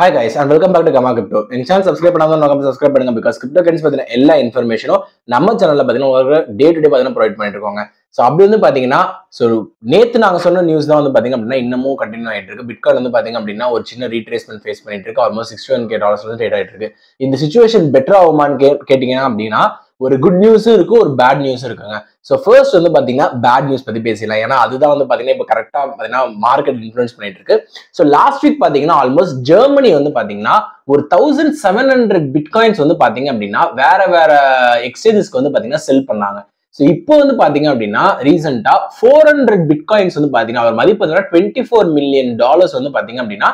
Hi guys and welcome back to Gamma Crypto. In channel subscribe பண்ணாதவங்க subscribe பண்ணுங்க because cryptocurrency பத்தின எல்லா இன்ஃபர்மேஷனும் நம்ம சேனல்ல பாத்தீங்கன்னா ஒரு டே டு டே பாத்தீங்கன்னா ப்ரொவைட் பண்ணிட்டு இருக்கோங்க. சோ அப்படி வந்து பாத்தீங்கன்னா நேத்து நாங்க சொன்ன நியூஸ் தான் வந்து பாத்தீங்க அப்படின்னா இன்னமும் கண்டினியூ ஆயிட்டு இருக்கு. பிட்காயின் வந்து பாத்தீங்க அப்படின்னா ஒரு சின்ன ரீட்ரேஸ்மென்ட் ஃபேஸ் பண்ணிட்டு இருக்கு. ஆல்மோஸ்ட் $61K வந்து ட்ரேட் ஆயிட்டு இருக்கு. இந்த சிச்சுவேஷன் பெட்டர் ஆகுமான்னு கேட்டீங்க அப்படின்னா ஒரு குட் நியூஸும் இருக்கு, ஒரு பேட் நியூஸும் இருக்குங்க. ஸோ ஃபர்ஸ்ட் வந்து பாத்தீங்கன்னா பேட் நியூஸ் பத்தி பேசலாம். ஏன்னா அதுதான் வந்து பாத்தீங்கன்னா இப்போ கரெக்டா பாத்தீங்கன்னா மார்க்கெட் இன்ஃபுளுன்ஸ் பண்ணிட்டு இருக்கு. ஸோ லாஸ்ட் வீக் பாத்தீங்கன்னா ஆல்மோஸ்ட் ஜெர்மனி வந்து பாத்தீங்கன்னா ஒரு 1700 பிட்காயின்ஸ் வந்து பாத்தீங்க அப்படின்னா வேற வேற எக்ஸ்சேஞ்சஸ்க்கு வந்து பாத்தீங்கன்னா செல் பண்ணாங்க. ஸோ இப்போ வந்து பாத்தீங்க அப்படின்னா ரீசெண்டா 400 பிட்காயின்ஸ் வந்து பாத்தீங்கன்னா ஒரு மதிப்பு $24 மில்லியன் வந்து பாத்தீங்க அப்படின்னா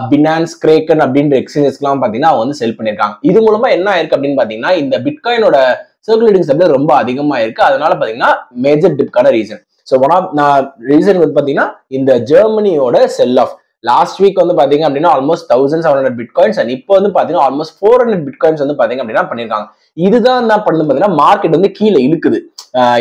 பினான்ஸ் கிரேக்கன் அப்படின்ற எக்ஸ்சேஞ்சஸ்க்குலாம் பாத்தீங்கன்னா அவங்க வந்து செல் பண்ணிருக்காங்க. இது மூலமா என்ன ஆயிருக்கு அப்படின்னு பாத்தீங்கன்னா இந்த பிட்காயினோட சர்க்குலேட்டிங் சப்ளை ரொம்ப அதிகமா இருக்கு. அதனால பாத்தீங்கன்னா மேஜர் டிப்கான ரீசன். ஸோ ரீசன் வந்து பாத்தீங்கன்னா இந்த ஜெர்மனியோட செல் ஆஃப் லாஸ்ட் வீக் வந்து பாத்தீங்க அப்படின்னா ஆல்மோஸ்ட் 1700 பிட்காயின்ஸ் அண்ட் இப்போ வந்து பாத்தீங்கன்னா ஆல்மோஸ்ட் 400 பிட்காயின்ஸ் வந்து பாத்தீங்க அப்படின்னா பண்ணிருக்காங்க. இதுதான் என்ன பண்ணுது பாத்தீங்கன்னா மார்க்கெட் வந்து கீழே இழுக்குது.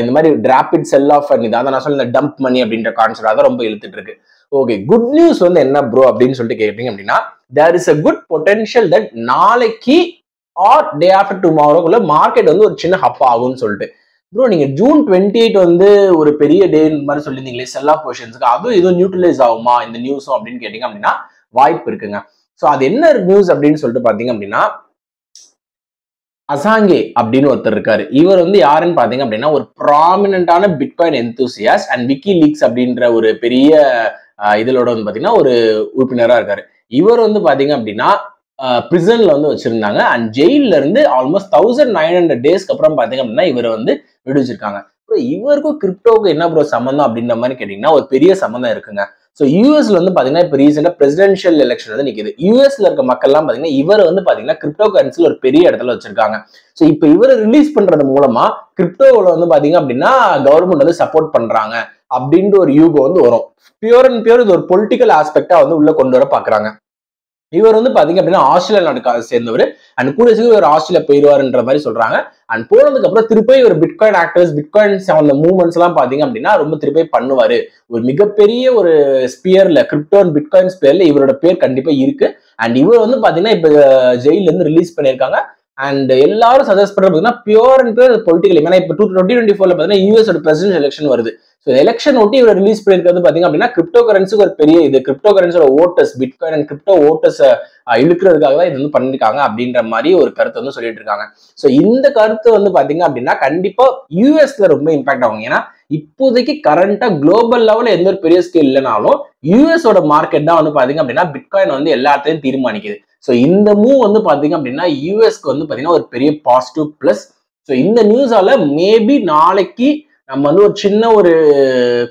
இந்த மாதிரி ராபிட் செல் ஆஃப் அண்ட் இதான் நான் சொல்ல டம்ப் மணி அப்படின்ற கான்செப்ட் அதான் ரொம்ப இழுத்துட்டு இருக்கு. ஓகே, குட் நியூஸ் வந்து என்ன ப்ரோ அப்படின்னு சொல்லிட்டு கேட்டீங்க அப்படின்னா there is a good potential that நாளைக்கு ஆர் டே ஆஃப்டர் டுமாரோக்குள்ள மார்க்கெட் வந்து ஒரு சின்ன ஹப் ஆகும்னு சொல்லிட்டு. ப்ரோ நீங்க ஜூன் 28 வந்து ஒரு பெரிய டே மாதிரி சொல்லியிருந்தீங்களே செல் ஆஃப் பொசிஷன்ஸ்க்கு அதுவும் இதுவும் நியூட்ரலைஸ் ஆகுமா இந்த நியூஸும் அப்படின்னு கேட்டீங்க அப்படின்னா வாய்ப்பு இருக்குங்க. ஸோ அது என்ன நியூஸ் அப்படின்னு சொல்லிட்டு பாத்தீங்க அப்படின்னா அசாங்கே அப்படின்னு ஒருத்தர் இருக்காரு. இவர் வந்து யாருன்னு பாத்தீங்க அப்படின்னா ஒரு ப்ராமினன்டான bitcoin enthusiast and WikiLeaks அப்படின்ற ஒரு பெரிய இதோட வந்து பாத்தீங்கன்னா ஒரு உறுப்பினரா இருக்காரு. இவர் வந்து பாத்தீங்க அப்படின்னா பிரிசன்ல வந்து வச்சிருந்தாங்க அண்ட் ஜெயில இருந்து ஆல்மோஸ்ட் 1900 டேஸ்க்கு அப்புறம் பாத்தீங்க அப்படின்னா இவர் வந்து விடுவிச்சிருக்காங்க. இவருக்கும் கிரிப்டோவுக்கும் என்ன ப்ரோ சம்பந்தம் அப்படின்ற மாதிரி கேட்டீங்கன்னா ஒரு பெரிய சம்பந்தம் இருக்குங்க. ஸோ யூஎஸ்ல வந்து பாத்தீங்கன்னா இப்போ ரீசெண்டா பிரசிடென்ஷியல் எலெக்ஷன் வந்து நிக்குது. யூஎஸ்ல இருக்க மக்கள் எல்லாம் பாத்தீங்கன்னா இவர் வந்து பாத்தீங்கன்னா கிரிப்டோ கரன்சில ஒரு பெரிய இடத்துல வச்சிருக்காங்க. ஸோ இப்போ இவரை ரிலீஸ் பண்றது மூலமா கிரிப்டோவில் வந்து பாத்தீங்க அப்படின்னா கவர்மெண்ட் வந்து சப்போர்ட் பண்றாங்க அப்படின்ற ஒரு யூகோ வந்து வரும். பியூர் அண்ட் பியூர் இது ஒரு பொலிட்டிக்கல் ஆஸ்பெக்டா வந்து உள்ள கொண்டு வர பாக்குறாங்க. இவர் வந்து பாத்தீங்க அப்படின்னா ஆஸ்திரேலியா நாட்டுக்காக சேர்ந்தவர் அண்ட் கூட சேர்ந்து ஒரு ஆஸ்திரேலியா போயிடுவாருன்ற மாதிரி சொல்றாங்க. அண்ட் போனதுக்கு அப்புறம் திருப்பி ஒரு பிட்காயின் ஆக்டர்ஸ் பிட்காயின்ஸ் அந்த மூவ்மெண்ட்ஸ் எல்லாம் பாத்தீங்க அப்படின்னா ரொம்ப திருப்பி பண்ணுவாரு. ஒரு மிகப்பெரிய ஒரு ஸ்பியர்ல கிரிப்டோ அண்ட் பிட்காயின் ஸ்பியர்ல இவரோட பேர் கண்டிப்பா இருக்கு. அண்ட் இவர் வந்து பாத்தீங்கன்னா இப்ப ஜெயில இருந்து ரிலீஸ் பண்ணிருக்காங்க. அண்ட் எல்லாரும் சஜஸ்ட் பண்றது பியூர் அண்ட் பியூர் பொலிட்டிக்கல். ஏன்னா இப்ப 2024 பாத்தீங்கன்னா யூஎஸ் பிரசிடென்ட் எலெக்ஷன் வருது. ஸோ எலெக்ஷன் ஒட்டி இவர் ரிலீஸ் பண்ணிருக்கிறது பாத்தீங்க அப்படின்னா கிரிப்டோ கரன்சிக்கு ஒரு பெரிய இது கிரிப்டோ கரன்சியோட ஓட்டர்ஸ் பிட்காயின் அண்ட் கிரிப்டோ ஓட்டர்ஸ் இழுக்கிறதுக்காக தான் இது வந்து பண்ணிருக்காங்க அப்படின்ற மாதிரி ஒரு கருத்து வந்து சொல்லிட்டு இருக்காங்க. ஸோ இந்த கருத்து வந்து பாத்தீங்க அப்படின்னா கண்டிப்பா யூஎஸ்ல ரொம்ப இம்பாக்ட் ஆகும். ஏன்னா இப்போதைக்கு கரண்டா குளோபல் லெவல்ல எந்த ஒரு பெரிய ஸ்கேல் இல்லைனாலும் யூஎஸோட மார்க்கெட் தான் வந்து பாத்தீங்க அப்படின்னா பிட்காயின் வந்து எல்லாத்தையும் தீர்மானிக்குது. ஸோ இந்த மூவ் வந்து பாத்தீங்க அப்படின்னா யூஎஸ்க்கு வந்து பாத்தீங்கன்னா ஒரு பெரிய பாசிட்டிவ் பிளஸ். ஸோ இந்த நியூஸால மேபி நாளைக்கு நம்ம வந்து ஒரு சின்ன ஒரு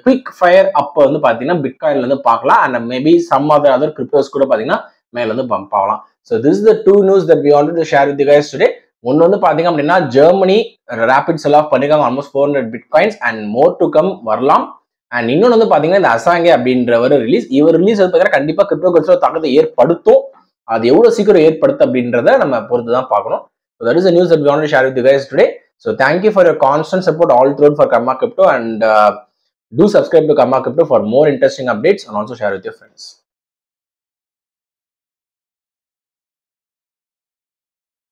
குவிக் ஃபயர் அப்ப வந்து பாத்தீங்கன்னா பிட்காயின்ல இருந்து பார்க்கலாம் and maybe some other cryptos கூட பாத்தீங்கன்னா மேல வந்து பம்ப் ஆகலாம். So this is the two news that we wanted to share with you guys today. ஒன்னு வந்து பாத்தீங்க அப்படின்னா ஜெர்மனி ராபிட் செல் ஆஃப் பண்ணிருக்காங்க almost 400 bitcoins and more to come வரலாம். அண்ட் இன்னொன்று வந்து பாத்தீங்கன்னா இந்த அசாங்கே அப்படின்றவர் இவர் ரிலீஸ் பார்த்தீங்கன்னா கண்டிப்பா கிரிப்டோ கரன்சியோட தாக்கத்தை ஏற்படுத்தும். அது எவ்வளவு சீக்கிரம் ஏற்படுத்து அப்படின்றத நம்ம பொறுத்து தான் பார்க்கணும். So that is the news that we wanted to share with you guys today. So thank you for your constant support all throughout for Gamma Crypto and do subscribe to Gamma Crypto for more interesting updates and also share with your friends.